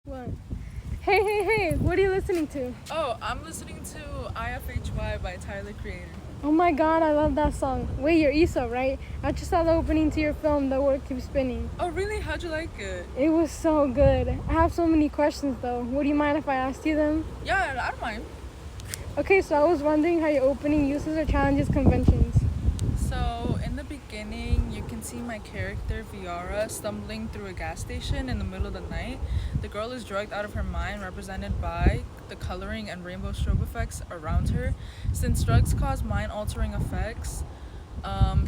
What? Hey, what are you listening to? Oh, I'm listening to IFHY by Tyler Creator. Oh my god, I love that song. Wait, you're Issa, right? I just saw the opening to your film, The World Keeps Spinning. Oh, really? How'd you like it? It was so good. I have so many questions though. Would you mind if I asked you them? Yeah, I don't mind. Okay, so I was wondering how your opening uses or challenges conventions. So, in the beginning, you can see my character, Viara, stumbling through a gas station in the middle of the night. The girl is drugged out of her mind, represented by the coloring and rainbow strobe effects around her. Since drugs cause mind-altering effects,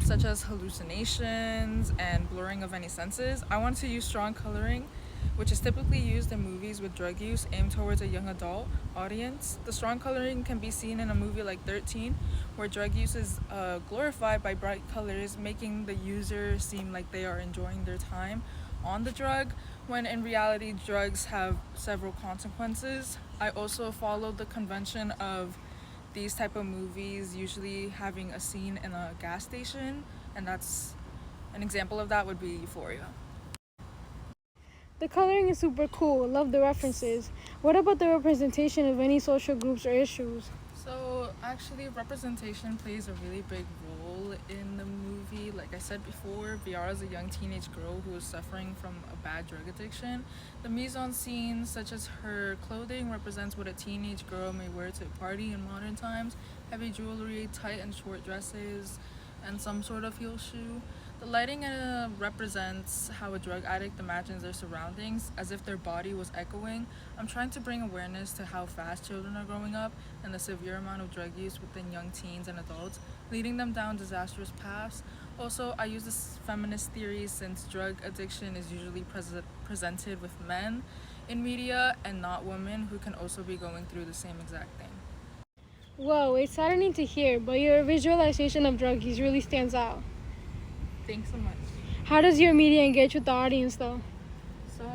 such as hallucinations and blurring of any senses, I wanted to use strong coloring, which is typically used in movies with drug use aimed towards a young adult audience. The strong coloring can be seen in a movie like 13, where drug use is glorified by bright colors, making the user seem like they are enjoying their time on the drug, when in reality drugs have several consequences. I also followed the convention of these type of movies usually having a scene in a gas station, and that's an example of that would be Euphoria. The coloring is super cool. Love the references. What about the representation of any social groups or issues? So actually, representation plays a really big role in the movie. Like I said before, Viara is a young teenage girl who is suffering from a bad drug addiction. The mise-en-scene, such as her clothing, represents what a teenage girl may wear to a party in modern times: heavy jewelry, tight and short dresses, and some sort of heel shoe. The lighting represents how a drug addict imagines their surroundings, as if their body was echoing. I'm trying to bring awareness to how fast children are growing up and the severe amount of drug use within young teens and adults, leading them down disastrous paths. Also, I use this feminist theory since drug addiction is usually presented with men in media and not women, who can also be going through the same exact thing. Whoa, it's saddening to hear, but your visualization of drug use really stands out. Thanks so much. How does your media engage with the audience though? So,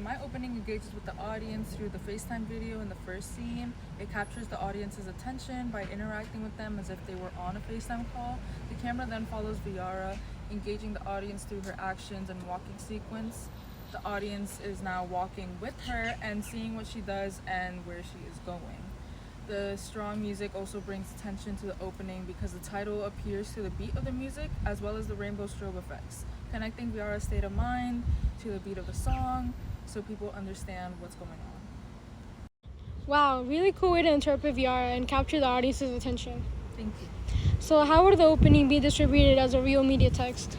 my opening engages with the audience through the FaceTime video in the first scene. It captures the audience's attention by interacting with them as if they were on a FaceTime call. The camera then follows Viara, engaging the audience through her actions and walking sequence. The audience is now walking with her and seeing what she does and where she is going. The strong music also brings attention to the opening because the title appears to the beat of the music as well as the rainbow strobe effects, connecting Viara's state of mind to the beat of the song so people understand what's going on. Wow, really cool way to interpret VR and capture the audience's attention. Thank you. So how would the opening be distributed as a real media text?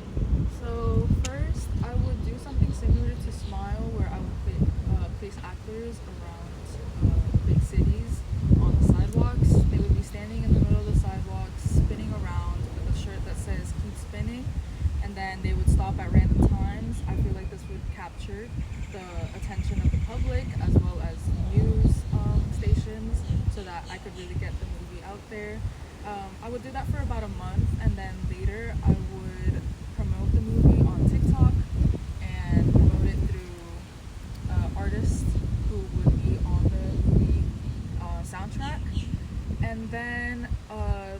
So first, I would do something similar to Smile, where I would place actors around big cities on the sidewalks. They would be standing in the middle of the sidewalks, spinning around with a shirt that says "Keep Spinning," and then they would stop at random times. I feel like this would capture the attention of the public as well as news stations, so that I could really get the movie out there. I would do that for about a month, and then later I would promote the movie on TikTok and promote it through artists who would be on the movie soundtrack. And then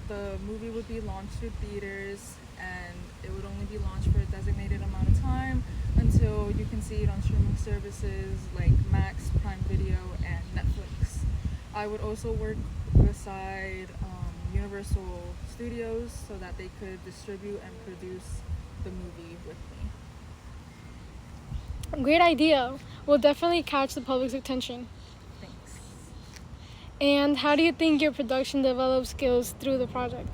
the movie would be launched through theaters, and it would only be launched for a designated amount of time until you can see it on streaming services like Max, Prime Video, and Netflix. I would also work beside Universal Studios so that they could distribute and produce the movie with me. Great idea. Will definitely catch the public's attention. Thanks. And how do you think your production develops skills through the project?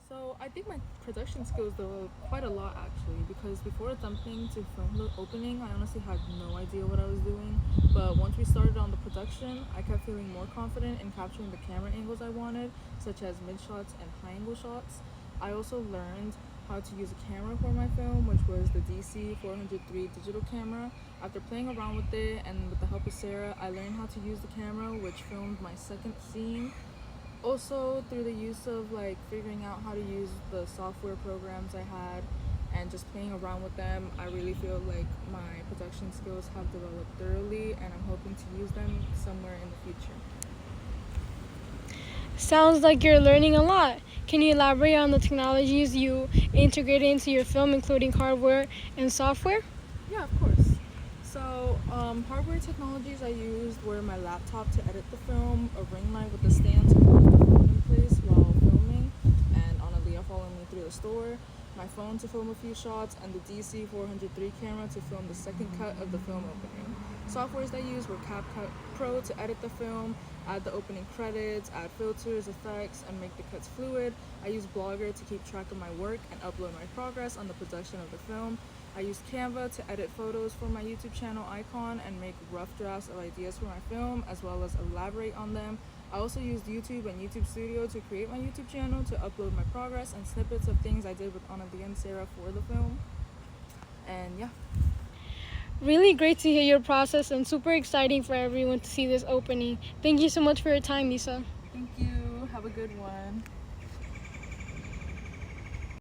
So I think my production skills developed quite a lot actually, because before attempting to film the opening, I honestly had no idea what I was doing. But once we started on the production, I kept feeling more confident in capturing the camera angles I wanted, such as mid shots and high angle shots. I also learned how to use a camera for my film, which was the DC 403 digital camera. After playing around with it and with the help of Sarah, I learned how to use the camera, which filmed my second scene. Also, through the use of figuring out how to use the software programs I had and just playing around with them, I really feel like my production skills have developed thoroughly, and I'm hoping to use them somewhere in the future. Sounds like you're learning a lot. Can you elaborate on the technologies you integrated into your film, including hardware and software? Yeah, of course. So, hardware technologies I used were my laptop to edit the film, a ring light with a stand to hold the phone in place while filming, and on Aaliyah following me through the store, my phone to film a few shots, and the DC 403 camera to film the second cut of the film opening. Softwares I used were CapCut Pro to edit the film, add the opening credits, add filters, effects, and make the cuts fluid. I used Blogger to keep track of my work and upload my progress on the production of the film. I used Canva to edit photos for my YouTube channel icon and make rough drafts of ideas for my film, as well as elaborate on them. I also used YouTube and YouTube Studio to create my YouTube channel, to upload my progress and snippets of things I did with Annalie and Sarah for the film. And yeah. Really great to hear your process and super exciting for everyone to see this opening. Thank you so much for your time, Lisa. Thank you. Have a good one.